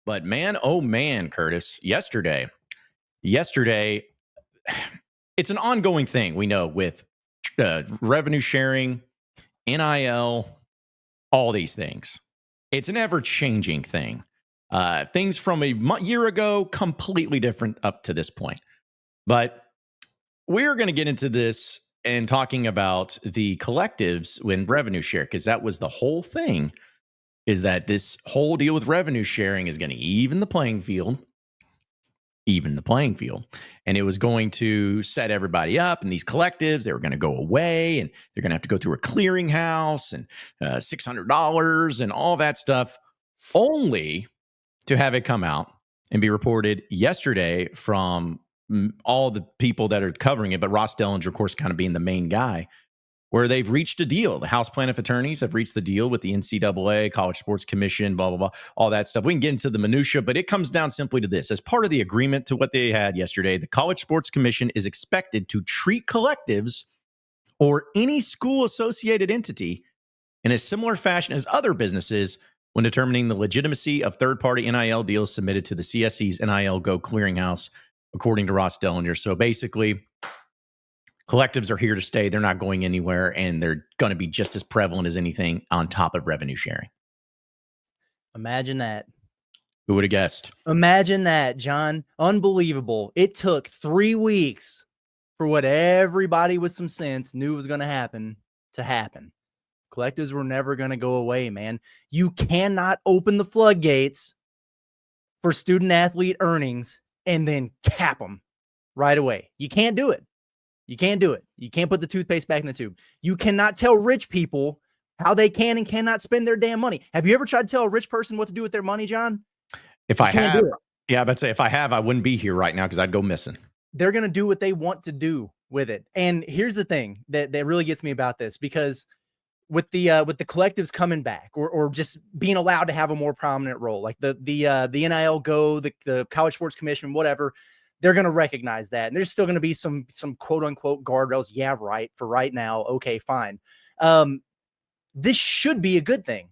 But man, oh man, Curtis, yesterday, it's an ongoing thing we know with revenue sharing, NIL, all these things. It's an ever-changing thing. Things from a year ago, completely different up to this point. But we're going to get into this and talking about the collectives when revenue share, because that was the whole thing, is that this whole deal with revenue sharing is going to even the playing field. And it was going to set everybody up, and these collectives, they were going to go away, and they're going to have to go through a clearinghouse and $600 and all that stuff, only to have it come out and be reported yesterday from all the people that are covering it, but Ross Dellinger, of course, kind of being the main guy, where they've reached a deal. The House Plaintiff Attorneys have reached the deal with the NCAA, College Sports Commission, blah, blah, blah, all that stuff. We can get into the minutia, but it comes down simply to this. As part of the agreement to what they had yesterday, the College Sports Commission is expected to treat collectives or any school-associated entity in a similar fashion as other businesses when determining the legitimacy of third-party NIL deals submitted to the CSE's NIL Go clearinghouse, according to Ross Dellinger. So basically, collectives are here to stay. They're not going anywhere, and they're going to be just as prevalent as anything on top of revenue sharing. Imagine that. Who would have guessed? Imagine that, John. Unbelievable. It took 3 weeks for what everybody with some sense knew was going to happen. Collectives were never going to go away, man. You cannot open the floodgates for student-athlete earnings and then cap them right away. You can't do it. You can't do it. You can't put the toothpaste back in the tube. You cannot tell rich people how they can and cannot spend their damn money. Have you ever tried to tell a rich person what to do with their money, John? If I have, yeah, I'd say if I have, I wouldn't be here right now because I'd go missing. They're going to do what they want to do with it. And here's the thing that really gets me about this, because with the collectives coming back or just being allowed to have a more prominent role, like the NIL Go, the College Sports Commission, whatever, they're going to recognize that. And there's still going to be some quote unquote guardrails. Yeah, right. For right now. Okay, fine. This should be a good thing,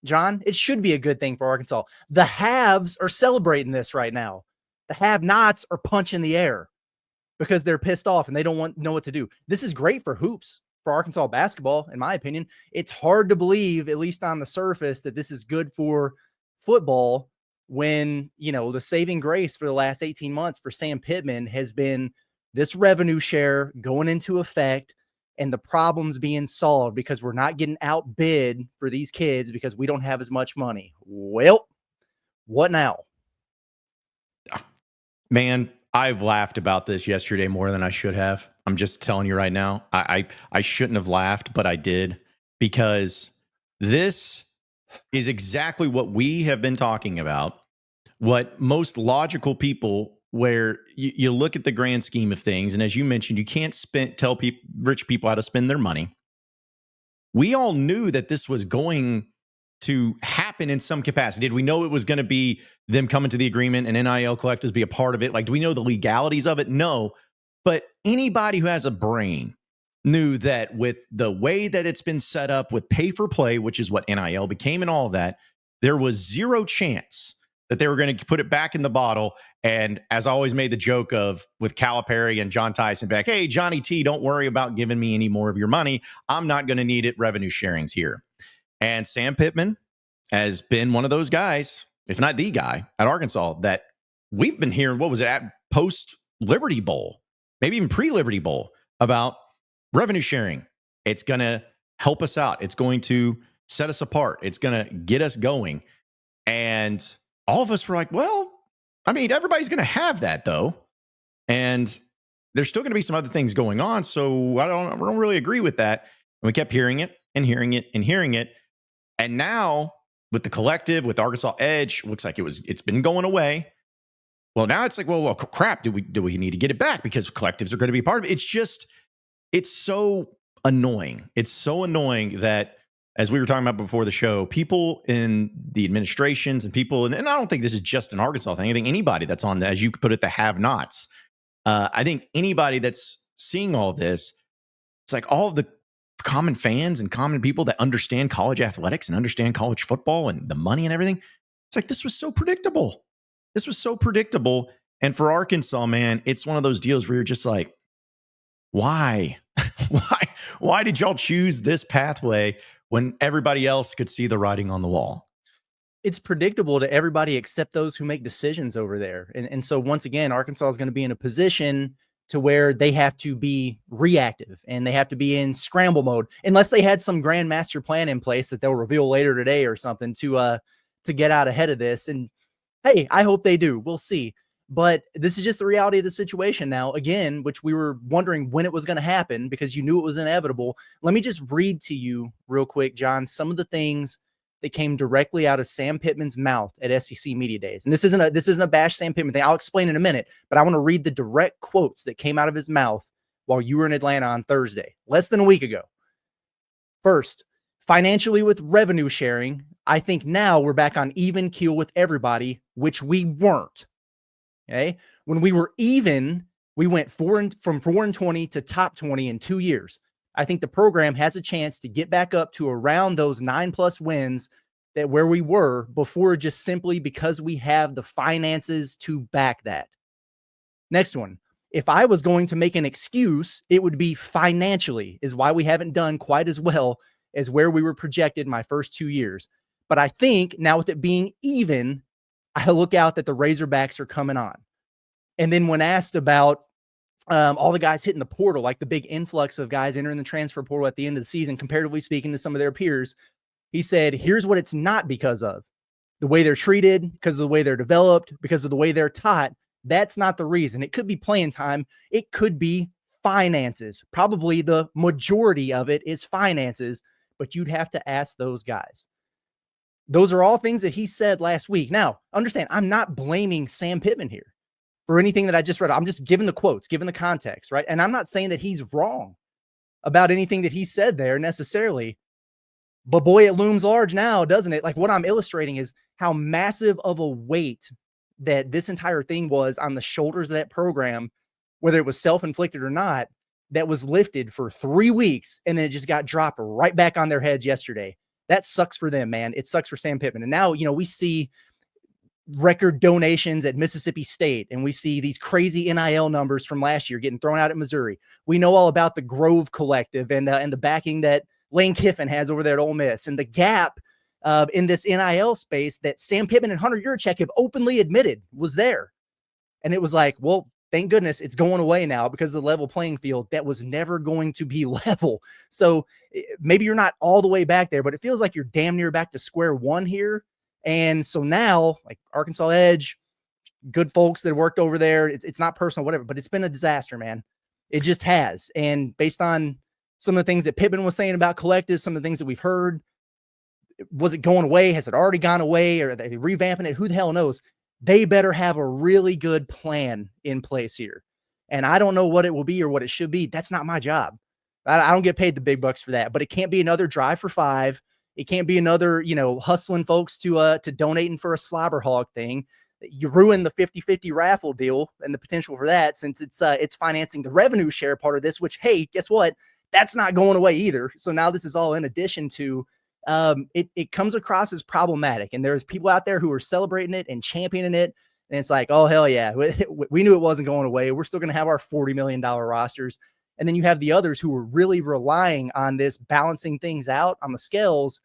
John. It should be a good thing for Arkansas. The haves are celebrating this right now. The have-nots are punching the air because they're pissed off and they don't know what to do. This is great for hoops, for Arkansas basketball, in my opinion. It's hard to believe, at least on the surface, that this is good for football when, the saving grace for the last 18 months for Sam Pitman has been this revenue share going into effect and the problems being solved because we're not getting outbid for these kids because we don't have as much money. Well, what now? Man, I've laughed about this yesterday more than I should have. I'm just telling you right now. I shouldn't have laughed, but I did, because this is exactly what we have been talking about. What most logical people, where you look at the grand scheme of things, and as you mentioned, you can't tell rich people how to spend their money. We all knew that this was going to happen in some capacity. Did we know it was going to be them coming to the agreement and NIL collectives be a part of it? Like, do we know the legalities of it? No. But anybody who has a brain knew that with the way that it's been set up with pay for play, which is what NIL became and all of that, there was zero chance that they were going to put it back in the bottle. And as I always made the joke of with Calipari and John Tyson back, hey, Johnny T, don't worry about giving me any more of your money. I'm not going to need it. Revenue sharing's here. And Sam Pitman has been one of those guys, if not the guy at Arkansas, that we've been hearing, what was it, at post-Liberty Bowl, maybe even pre-Liberty Bowl, about revenue sharing. It's going to help us out. It's going to set us apart. It's going to get us going. And all of us were like, well, I mean, everybody's going to have that, though. And there's still going to be some other things going on. So I don't really agree with that. And we kept hearing it and hearing it and hearing it. And now with the collective, with Arkansas Edge, looks like it's been going away. Well, now it's like, well, crap. Do we need to get it back because collectives are going to be a part of it? It's so annoying. It's so annoying that, as we were talking about before the show, people in the administrations and people, and I don't think this is just an Arkansas thing. I think anybody that's on, as you put it, the have-nots. I think anybody that's seeing all this, it's like all of the common fans and common people that understand college athletics and understand college football and the money and everything. It's like, this was so predictable. This was so predictable. And for Arkansas, man, it's one of those deals where you're just like, why? Why did y'all choose this pathway when everybody else could see the writing on the wall? It's predictable to everybody except those who make decisions over there. And so once again, Arkansas is going to be in a position to where they have to be reactive and they have to be in scramble mode, unless they had some grand master plan in place that they'll reveal later today or something to get out ahead of this. And hey, I hope they do. We'll see. But this is just the reality of the situation now, again, which we were wondering when it was going to happen because you knew it was inevitable. Let me just read to you real quick, John, some of the things that came directly out of Sam Pitman's mouth at SEC Media Days. And this isn't a bash Sam Pitman thing. I'll explain in a minute, but I want to read the direct quotes that came out of his mouth while you were in Atlanta on Thursday, less than a week ago. First, financially with revenue sharing, I think now we're back on even keel with everybody, which we weren't. Okay. When we were even, we went from 4-20 to top 20 in 2 years. I think the program has a chance to get back up to around those 9+ wins that where we were before, just simply because we have the finances to back that. Next one. If I was going to make an excuse, it would be financially is why we haven't done quite as well as where we were projected my first 2 years. But I think now with it being even, I look out that the Razorbacks are coming on. And then when asked about all the guys hitting the portal, like the big influx of guys entering the transfer portal at the end of the season, comparatively speaking to some of their peers, he said, here's what it's not because of: the way they're treated, because of the way they're developed, because of the way they're taught. That's not the reason. It could be playing time. It could be finances. Probably the majority of it is finances, but you'd have to ask those guys. Those are all things that he said last week. Now, understand, I'm not blaming Sam Pitman here for anything that I just read. I'm just giving the quotes, giving the context, right? And I'm not saying that he's wrong about anything that he said there necessarily, but boy, it looms large now, doesn't it? Like, what I'm illustrating is how massive of a weight that this entire thing was on the shoulders of that program, whether it was self-inflicted or not, that was lifted for 3 weeks. And then it just got dropped right back on their heads yesterday. That sucks for them, man. It sucks for Sam Pitman. And now, we see record donations at Mississippi State, and we see these crazy NIL numbers from last year getting thrown out at Missouri. We know all about the Grove Collective and the backing that Lane Kiffin has over there at Ole Miss, and the gap in this NIL space that Sam Pitman and Hunter Yurachek have openly admitted was there. And it was like, well, thank goodness it's going away now because of the level playing field that was never going to be level. So maybe you're not all the way back there, but it feels like you're damn near back to square one here. And so now, like Arkansas Edge, good folks that worked over there, it's not personal, whatever, but it's been a disaster, man. It just has. And based on some of the things that Pittman was saying about collectives, some of the things that we've heard, was it going away? Has it already gone away? Or are they revamping it? Who the hell knows? They better have a really good plan in place here. And I don't know what it will be or what it should be. That's not my job. I don't get paid the big bucks for that, but it can't be another drive for five. It can't be another, hustling folks to donating for a slobber hog thing. You ruin the 50-50 raffle deal and the potential for that, since it's financing the revenue share part of this, which, hey, guess what? That's not going away either. So now this is all in addition to, it comes across as problematic. And there's people out there who are celebrating it and championing it. And it's like, oh, hell yeah, we knew it wasn't going away. We're still going to have our $40 million rosters. And then you have the others who are really relying on this balancing things out on the scales.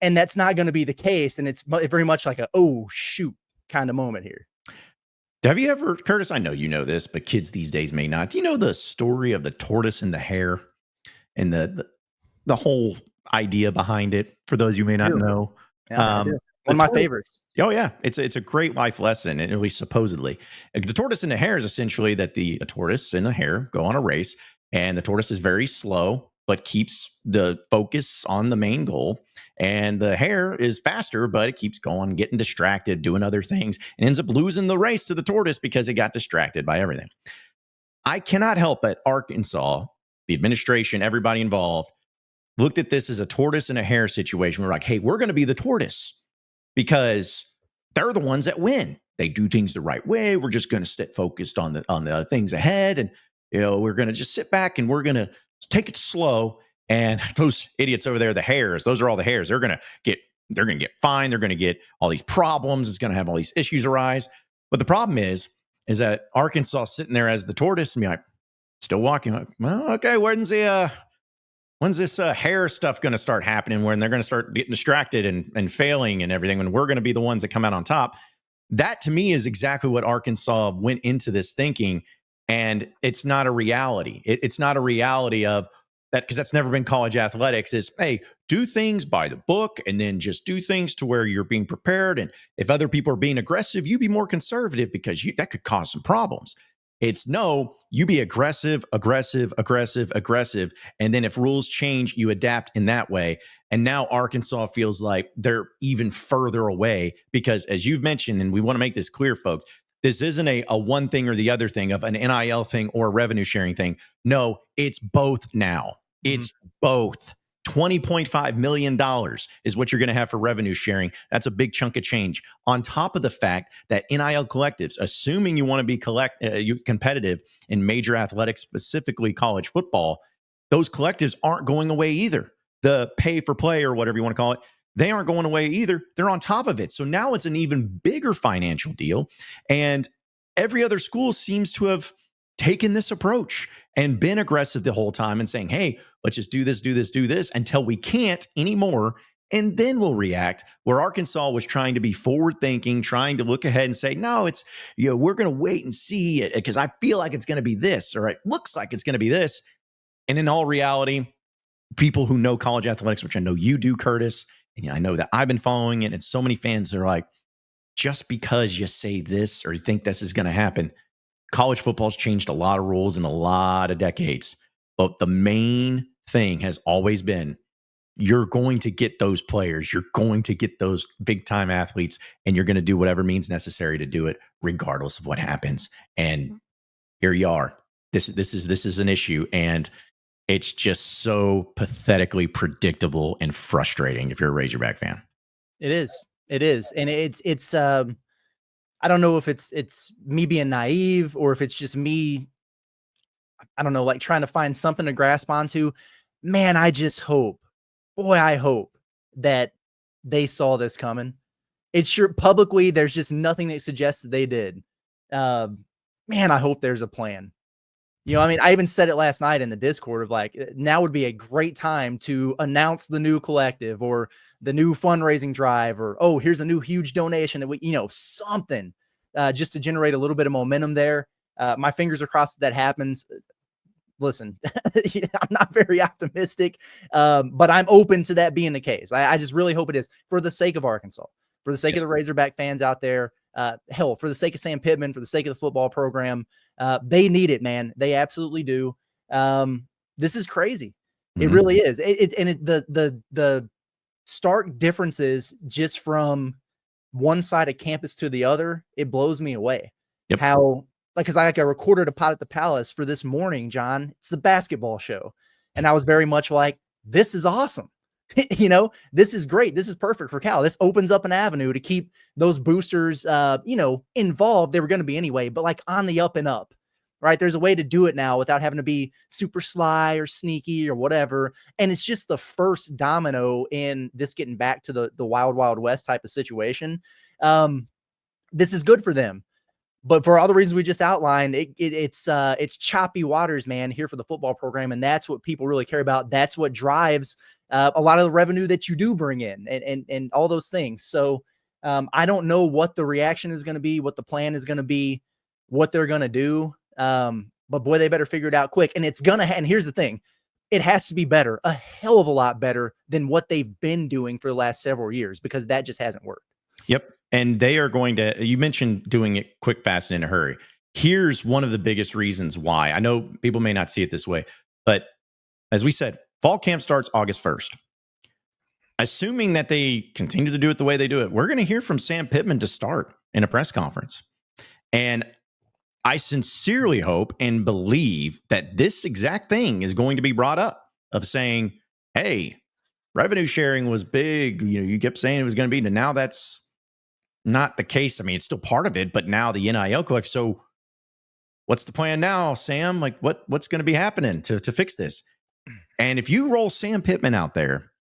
And that's not going to be the case. And it's very much like a, oh, shoot kind of moment here. Have you ever, Curtis, I know you know this, but kids these days may not. Do you know the story of the tortoise and the hare and the whole idea behind it? For those you may not know. Yeah, one of my favorites. Oh, yeah. It's a great life lesson, at least supposedly. The tortoise and the hare is essentially that a tortoise and a hare go on a race, and the tortoise is very slow, but keeps the focus on the main goal. And the hare is faster, but it keeps going, getting distracted, doing other things, and ends up losing the race to the tortoise because it got distracted by everything. I cannot help but Arkansas, the administration, everybody involved, looked at this as a tortoise and a hare situation. We're like, hey, we're going to be the tortoise because they're the ones that win. They do things the right way. We're just going to stay focused on the things ahead. And, we're going to just sit back and we're going to take it slow. And those idiots over there, the hares, those are all the hares. They're going to get they're going to get fined. They're going to get all these problems. It's going to have all these issues arise. But the problem is that Arkansas sitting there as the tortoise and be like, still walking. Like, well, okay, when's this hair stuff going to start happening when they're going to start getting distracted and failing and everything, when we're going to be the ones that come out on top? That to me is exactly what Arkansas went into this thinking. And it's not a reality. It's not a reality of that, because that's never been college athletics, is, hey, do things by the book and then just do things to where you're being prepared. And if other people are being aggressive, you be more conservative because that could cause some problems. It's no, you be aggressive. And then if rules change, you adapt in that way. And now Arkansas feels like they're even further away because, as you've mentioned, and we want to make this clear, folks, this isn't a one thing or the other thing of an NIL thing or a revenue sharing thing. No, it's both now. It's both. $20.5 million is what you're going to have for revenue sharing. That's a big chunk of change. On top of the fact that NIL collectives, assuming you want to be competitive in major athletics, specifically college football, those collectives aren't going away either. The pay for play or whatever you want to call it, they aren't going away either. They're on top of it. So now it's an even bigger financial deal. And every other school seems to have taken this approach and been aggressive the whole time and saying, hey, let's just do this until we can't anymore. And then we'll react. Where Arkansas was trying to be forward thinking, trying to look ahead and say, no, it's, we're going to wait and see it because I feel like it's going to be this, or it looks like it's going to be this. And in all reality, people who know college athletics, which I know you do, Curtis, and I know that I've been following it, and so many fans are like, just because you say this or you think this is going to happen, college football's changed a lot of rules in a lot of decades. But the main thing has always been, you're going to get those players, you're going to get those big time athletes, and you're going to do whatever means necessary to do it, regardless of what happens. And here you are. This is an issue, and it's just so pathetically predictable and frustrating if you're a Razorback fan. It is, and it's I don't know if it's me being naive or if it's just me, I don't know, like trying to find something to grasp onto. Man, I just hope, I hope that they saw this coming. It's sure publicly, there's just nothing that suggests that they did. Man, I hope there's a plan. I mean, I even said it last night in the Discord of like, now would be a great time to announce the new collective or the new fundraising drive, or, oh, here's a new huge donation that we, something just to generate a little bit of momentum there. My fingers are crossed that happens. Listen, I'm not very optimistic, but I'm open to that being the case. I just really hope it is, for the sake of Arkansas, for the sake of the Razorback fans out there. Hell, for the sake of Sam Pitman, for the sake of the football program. They need it, man. They absolutely do. This is crazy. It really is. The stark differences just from one side of campus to the other, it blows me away. Yep. How, because I recorded a Pot at the Palace for this morning, John. It's the basketball show. And I was very much like, this is awesome. This is great. This is perfect for Cal. This opens up an avenue to keep those boosters, involved. They were going to be anyway, but like on the up and up, right? There's a way to do it now without having to be super sly or sneaky or whatever. And it's just the first domino in this getting back to the wild, wild west type of situation. This is good for them. But for all the reasons we just outlined, it's choppy waters, man, here for the football program. And that's what people really care about. That's what drives a lot of the revenue that you do bring in and all those things. So I don't know what the reaction is going to be, what the plan is going to be, what they're going to do. But boy, they better figure it out quick. And and here's the thing, it has to be better, a hell of a lot better than what they've been doing for the last several years, because that just hasn't worked. Yep. And they are going to, you mentioned doing it quick, fast, and in a hurry. Here's one of the biggest reasons why. I know people may not see it this way, but as we said, fall camp starts August 1st. Assuming that they continue to do it the way they do it, we're going to hear from Sam Pitman to start in a press conference. And I sincerely hope and believe that this exact thing is going to be brought up, of saying, hey, revenue sharing was big. You kept saying it was going to be, and now that's not the case. I mean, it's still part of it, but now the NIL collective. So what's the plan now, Sam? Like what's going to be happening to fix this? And if you roll Sam Pitman out there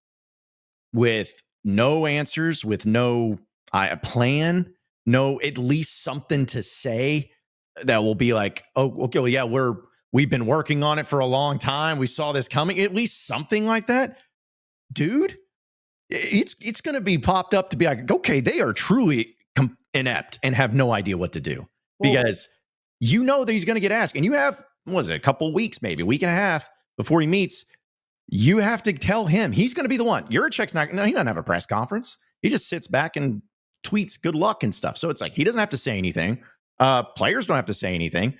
with no answers, with no plan, no at least something to say that will be like, oh, okay, well, yeah, we've been working on it for a long time. We saw this coming. At least something like that, dude. It's going to be popped up to be like, okay, they are truly inept and have no idea what to do, because you know that he's going to get asked, and you have, what was it, a couple weeks, maybe a week and a half before he meets. You have to tell him he's going to be the one. Yurichek's not. No, he doesn't have a press conference. He just sits back and tweets good luck and stuff. So it's like he doesn't have to say anything. Players don't have to say anything.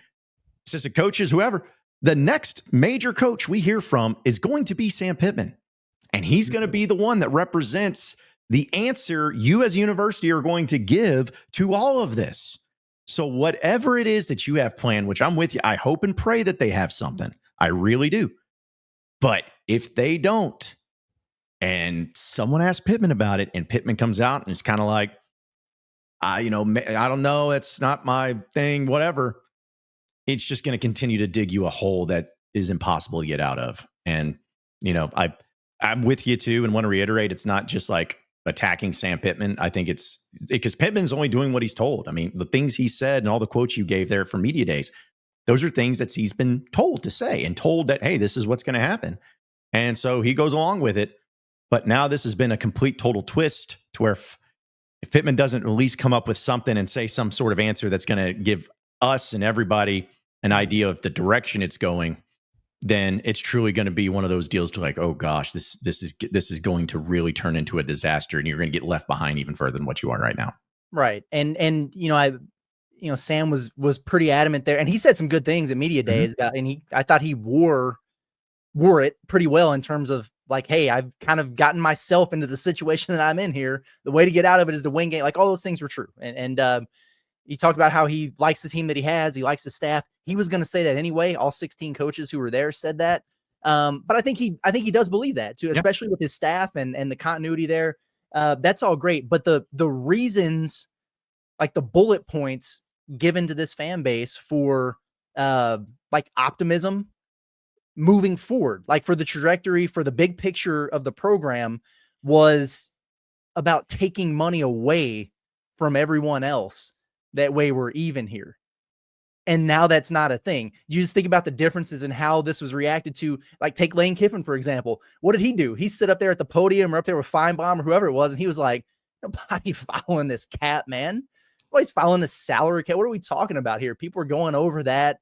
Assistant coaches, whoever. The next major coach we hear from is going to be Sam Pitman. And he's going to be the one that represents the answer you as a university are going to give to all of this. So whatever it is that you have planned, which I'm with you, I hope and pray that they have something. I really do. But if they don't, and someone asks Pitman about it, and Pitman comes out and it's kind of like, I don't know, it's not my thing, whatever. It's just going to continue to dig you a hole that is impossible to get out of. And, I'm with you too, and want to reiterate, it's not just like attacking Sam Pitman. I think it's because Pittman's only doing what he's told. I mean, the things he said and all the quotes you gave there for media days, those are things that he's been told to say and told that, hey, this is what's going to happen. And so he goes along with it. But now this has been a complete total twist to where if Pitman doesn't at least come up with something and say some sort of answer that's going to give us and everybody an idea of the direction it's going, then it's truly going to be one of those deals to like, oh gosh, this is going to really turn into a disaster, and you're going to get left behind even further than what you are right now. Right. And Sam was pretty adamant there, and he said some good things at media days about, and I thought he wore it pretty well in terms of like, hey, I've kind of gotten myself into the situation that I'm in here. The way to get out of it is to win game. Like, all those things were true. And he talked about how he likes the team that he has. He likes the staff. He was going to say that anyway. All 16 coaches who were there said that. But I think he does believe that too, especially with his staff and the continuity there. That's all great. But the reasons, like the bullet points given to this fan base for like optimism moving forward, like for the trajectory, for the big picture of the program, was about taking money away from everyone else. That way we're even here. And now that's not a thing. You just think about the differences in how this was reacted to. Like, take Lane Kiffin, for example. What did he do? He stood up there at the podium or up there with Feinbaum or whoever it was, and he was like, nobody following this cap, man. Nobody's following this salary cap. What are we talking about here? People are going over that.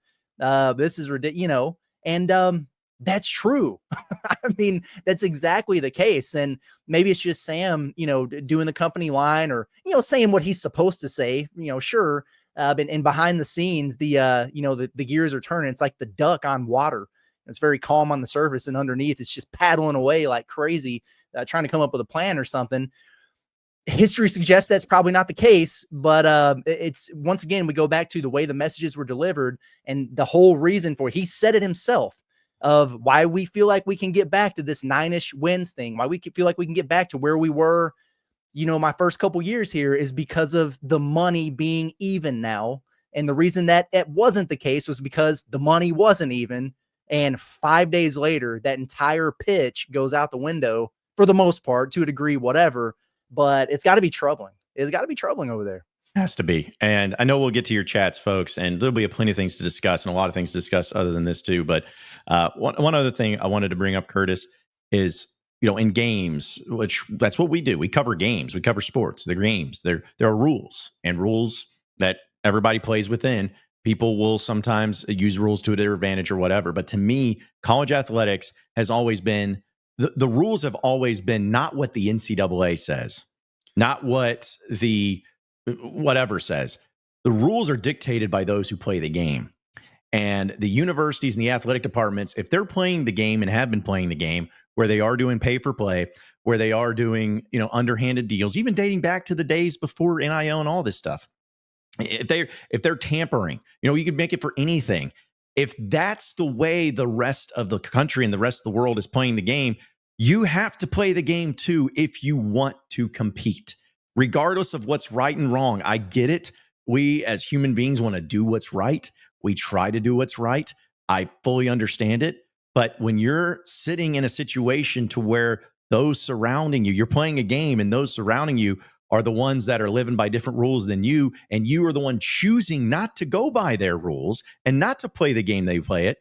This is ridiculous, and that's true. I mean, that's exactly the case. And maybe it's just Sam, doing the company line or, saying what he's supposed to say, sure. And behind the scenes, the gears are turning. It's like the duck on water. It's very calm on the surface, and underneath it's just paddling away like crazy, trying to come up with a plan or something. History suggests that's probably not the case, but it's, once again, we go back to the way the messages were delivered and the whole reason for it. He said it himself, of why we feel like we can get back to this 9-ish wins thing, why we feel like we can get back to where we were, my first couple years here, is because of the money being even now. And the reason that it wasn't the case was because the money wasn't even. And 5 days later, that entire pitch goes out the window for the most part, to a degree, whatever. But it's got to be troubling. It's got to be troubling over there. Has to be. And I know we'll get to your chats, folks, and there'll be plenty of things to discuss and a lot of things to discuss other than this too. But one other thing I wanted to bring up, Curtis, is, in games, which that's what we do. We cover games. We cover sports. They're games. There are rules, and rules that everybody plays within. People will sometimes use rules to their advantage or whatever. But to me, college athletics has always been, the rules have always been not what the NCAA says, not what the whatever says. The rules are dictated by those who play the game. And the universities and the athletic departments, if they're playing the game and have been playing the game, where they are doing pay for play, where they are doing, underhanded deals, even dating back to the days before NIL and all this stuff. If they're tampering, you could make it for anything. If that's the way the rest of the country and the rest of the world is playing the game, you have to play the game too if you want to compete. Regardless of what's right and wrong. I get it. We as human beings want to do what's right. We try to do what's right. I fully understand it. But when you're sitting in a situation to where those surrounding you. You're playing a game, and those surrounding you are the ones that are living by different rules than you, and you are the one choosing not to go by their rules and not to play the game they play it.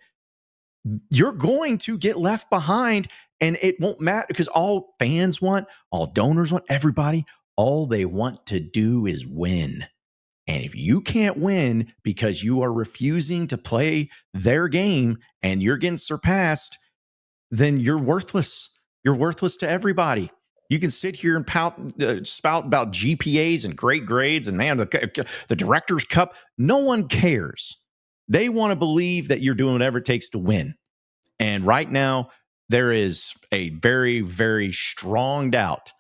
You're going to get left behind, and it won't matter, because all fans want, all donors want, everybody, all they want to do is win. And if you can't win because you are refusing to play their game and you're getting surpassed, then you're worthless. You're worthless to everybody. You can sit here and spout about GPAs and great grades and, man, the Director's Cup. No one cares. They want to believe that you're doing whatever it takes to win. And right now, there is a very, very strong doubt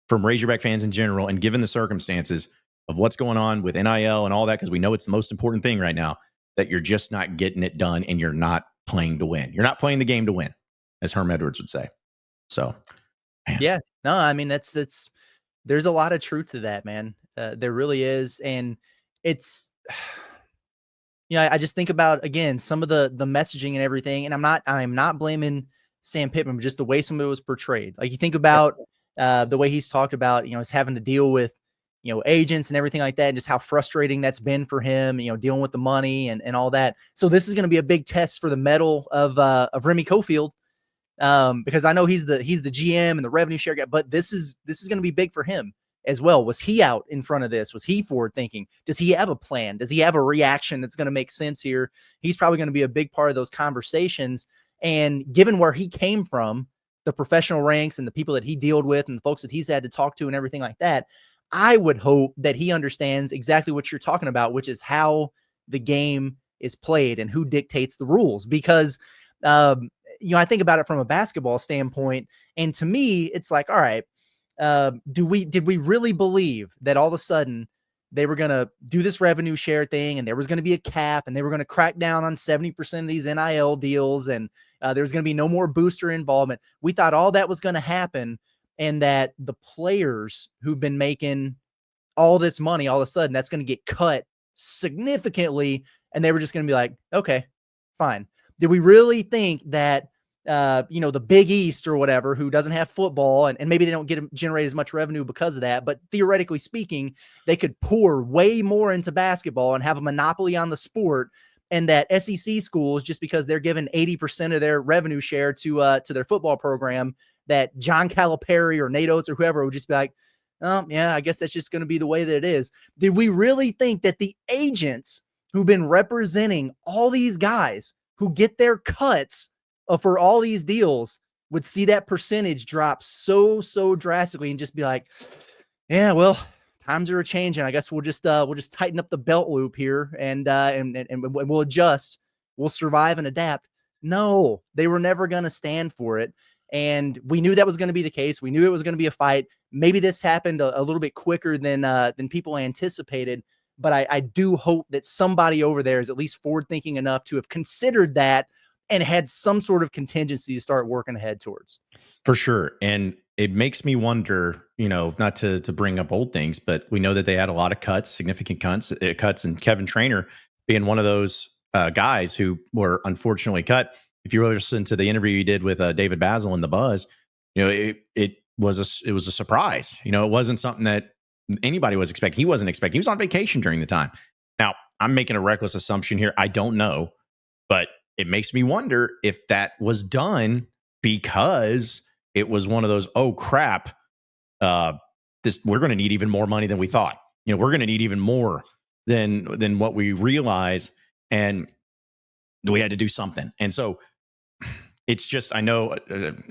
from Razorback fans in general, and given the circumstances of what's going on with NIL and all that, because we know it's the most important thing right now, that you're just not getting it done, and you're not playing to win. You're not playing the game to win, as Herm Edwards would say. So, man. Yeah, no, I mean, there's a lot of truth to that, man. There really is. And it's, I just think about, again, some of the messaging and everything. And I'm not blaming Sam Pitman, but just the way some of it was portrayed. Like, you think about the way he's talked about, is having to deal with, agents and everything like that, and just how frustrating that's been for him, dealing with the money and all that. So this is going to be a big test for the mettle of Remy Cofield, because I know he's the GM and the revenue share guy, but this is going to be big for him as well. Was he out in front of this? Was he forward thinking? Does he have a plan? Does he have a reaction that's going to make sense here? He's probably going to be a big part of those conversations. And given where he came from, the professional ranks and the people that he dealt with and the folks that he's had to talk to and everything like that, I would hope that he understands exactly what you're talking about, which is how the game is played and who dictates the rules. Because, I think about it from a basketball standpoint, and to me, it's like, all right, did we really believe that all of a sudden they were going to do this revenue share thing, and there was going to be a cap, and they were going to crack down on 70% of these NIL deals, and there's going to be no more booster involvement? We thought all that was going to happen, and that the players who've been making all this money, all of a sudden that's going to get cut significantly, and they were just going to be like, okay, fine. Did we really think that the Big East or whatever, who doesn't have football, and maybe they don't generate as much revenue because of that, but theoretically speaking, they could pour way more into basketball and have a monopoly on the sport, and that SEC schools, just because they're giving 80% of their revenue share to their football program, that John Calipari or Nate Oates or whoever would just be like, oh, yeah, I guess that's just going to be the way that it is. Did we really think that the agents who've been representing all these guys who get their cuts for all these deals would see that percentage drop so drastically and just be like, yeah, well, times are changing. I guess we'll just tighten up the belt loop here and we'll adjust. We'll survive and adapt. No, they were never going to stand for it. And we knew that was going to be the case. We knew it was going to be a fight. Maybe this happened a little bit quicker than people anticipated. But I do hope that somebody over there is at least forward thinking enough to have considered that and had some sort of contingency to start working ahead towards. For sure. And it makes me wonder, not to bring up old things, but we know that they had a lot of cuts, significant cuts, and Kevin Trainor being one of those guys who were unfortunately cut. If you listen to the interview you did with David Basil in The Buzz, it was a surprise. It wasn't something that anybody was expecting. He wasn't expecting. He was on vacation during the time. Now, I'm making a reckless assumption here. I don't know, but it makes me wonder if that was done because it was one of those, oh crap, we're going to need even more money than we thought. We're going to need even more than what we realize, and we had to do something. And so it's just, I know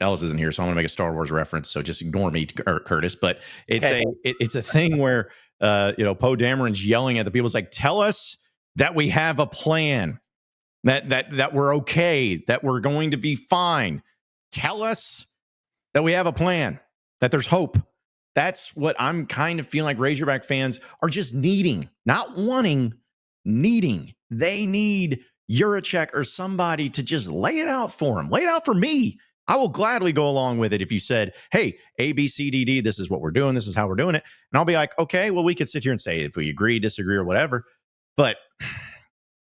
Ellis isn't here, so I'm going to make a Star Wars reference. So just ignore me, Curtis. But it's it's a thing where Poe Dameron's yelling at the people. It's like, tell us that we have a plan, that we're okay, that we're going to be fine. Tell us that we have a plan, that there's hope. That's what I'm kind of feeling like Razorback fans are just needing, not wanting, needing. They need Juracek or somebody to just lay it out for them. Lay it out for me. I will gladly go along with it if you said, hey, A, B, C, D, D, this is what we're doing. This is how we're doing it. And I'll be like, okay, well, we could sit here and say if we agree, disagree, or whatever. But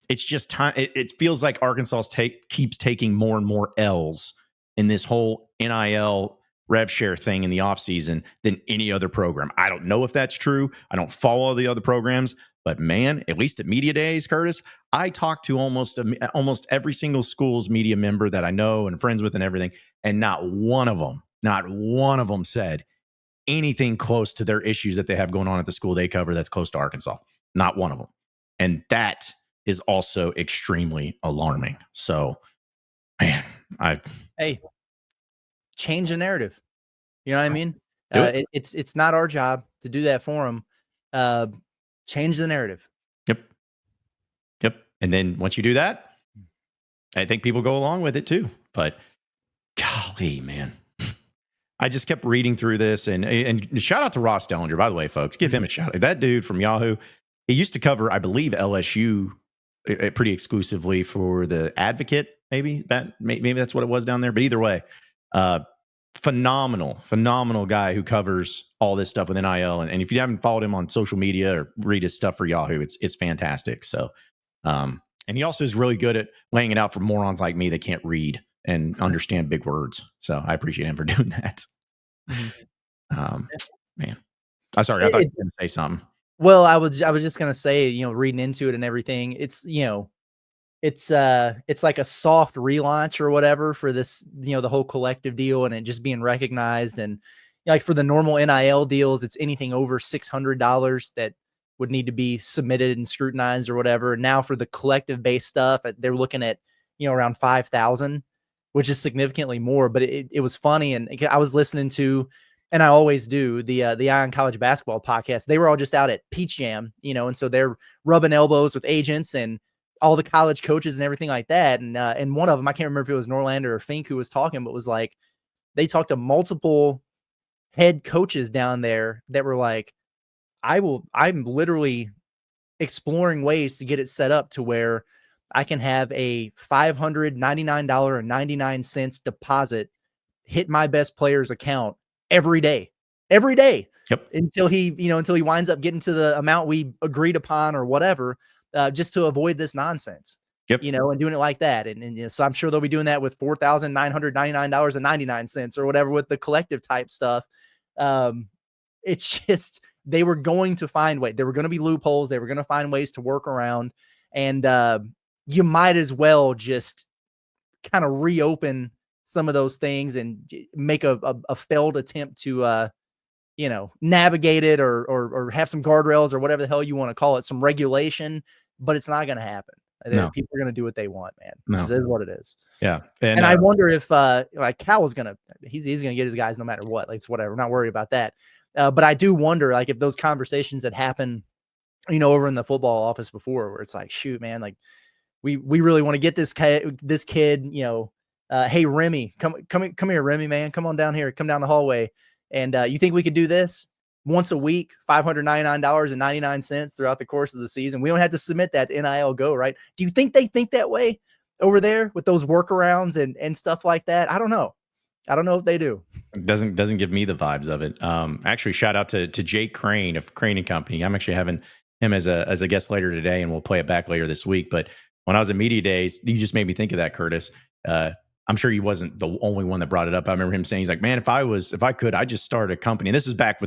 it's just time. It feels like Arkansas keeps taking more and more L's in this whole NIL rev share thing in the offseason than any other program. I don't know if that's true. I don't follow the other programs, but man, at least at media days, Curtis, I talked to almost every single school's media member that I know and friends with and everything, and not one of them said anything close to their issues that they have going on at the school they cover that's close to Arkansas. Not one of them. And that is also extremely alarming. So, man, Hey, change the narrative. You know what I mean? Do it. It's not our job to do that for them. Change the narrative. Yep. And then once you do that, I think people go along with it too. But golly, man. I just kept reading through this, and shout out to Ross Dellinger, by the way, folks. Give him a shout out. That dude from Yahoo, he used to cover, I believe, LSU pretty exclusively for the Advocate. Maybe that's what it was down there. But either way, phenomenal guy who covers all this stuff with NIL. And if you haven't followed him on social media or read his stuff for Yahoo, it's fantastic. So, and he also is really good at laying it out for morons like me that can't read and understand big words. So I appreciate him for doing that. Man, I'm sorry. I thought you were going to say something. Well, I was just going to say, reading into it and everything, it's like a soft relaunch or whatever for this, the whole collective deal and it just being recognized. And like for the normal NIL deals, it's anything over $600 that would need to be submitted and scrutinized or whatever. And now for the collective based stuff, they're looking at, around 5,000, which is significantly more. But it was funny. And I was listening to, and I always do, the Ion College Basketball podcast. They were all just out at Peach Jam, and so they're rubbing elbows with agents and all the college coaches and everything like that. And one of them, I can't remember if it was Norlander or Fink who was talking, but was like, they talked to multiple head coaches down there that were like, I'm literally exploring ways to get it set up to where I can have a $599.99 deposit hit my best player's account every day. Yep. Until he winds up getting to the amount we agreed upon or whatever, just to avoid this nonsense. Yep. And doing it like that. And so I'm sure they'll be doing that with $4,999.99 or whatever with the collective type stuff. It's just, they were going to find ways. There were going to be loopholes. They were going to find ways to work around. And you might as well just kind of reopen some of those things and make a failed attempt to, navigate it or have some guardrails or whatever the hell you want to call it, some regulation, but it's not going to happen. No. People are going to do what they want, man. No. This is what it is. Yeah. And I wonder if like Cal is he's going to get his guys no matter what. Like, it's whatever. I'm not worried about that. But I do wonder, like, if those conversations that happen, over in the football office before, where it's like, shoot, man, like we really want to get this kid, hey, Remy, come here, Remy, man, come on down here, come down the hallway. And you think we could do this once a week, $599.99 throughout the course of the season? We don't have to submit that to NIL Go, right? Do you think they think that way over there with those workarounds and stuff like that? I don't know. I don't know if they do. It doesn't give me the vibes of it. Actually, shout out to Jake Crane of Crane and Company. I'm actually having him as a guest later today, and we'll play it back later this week. But when I was at Media Days, you just made me think of that, Curtis. I'm sure he wasn't the only one that brought it up. I remember him saying, he's like, man, if I could, I'd just start a company. And this is back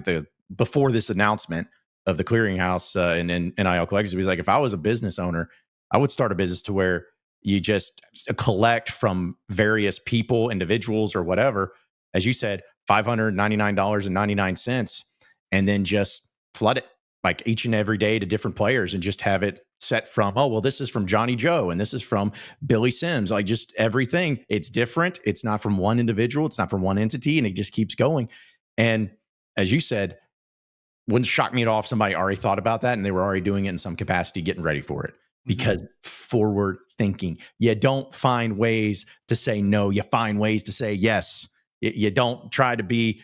before this announcement of the clearinghouse and NIL collectors. He's like, if I was a business owner, I would start a business to where you just collect from various people, individuals, or whatever, as you said, $599.99, and then just flood it like each and every day to different players and just have it set from, oh, well, this is from Johnny Joe and this is from Billy Sims. Like, just everything. It's different. It's not from one individual. It's not from one entity, and it just keeps going. And as you said, wouldn't shock me at all if somebody already thought about that and they were already doing it in some capacity, getting ready for it. Because forward thinking, you don't find ways to say no. You find ways to say yes. You don't try to be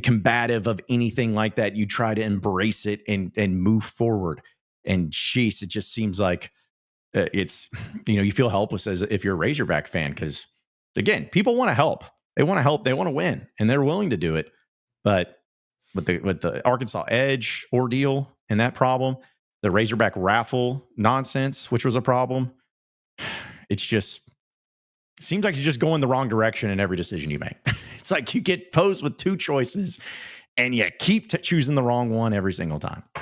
combative of anything like that. You try to embrace it and move forward. And jeez, it just seems like it's, you feel helpless as if you're a Razorback fan, because again, people want to help. They want to help. They want to win, and they're willing to do it. But with the Arkansas Edge ordeal and that problem, the Razorback raffle nonsense, which was a problem, it's just, Seems like you just go in the wrong direction in every decision you make. It's like you get posed with two choices and you keep choosing the wrong one every single time.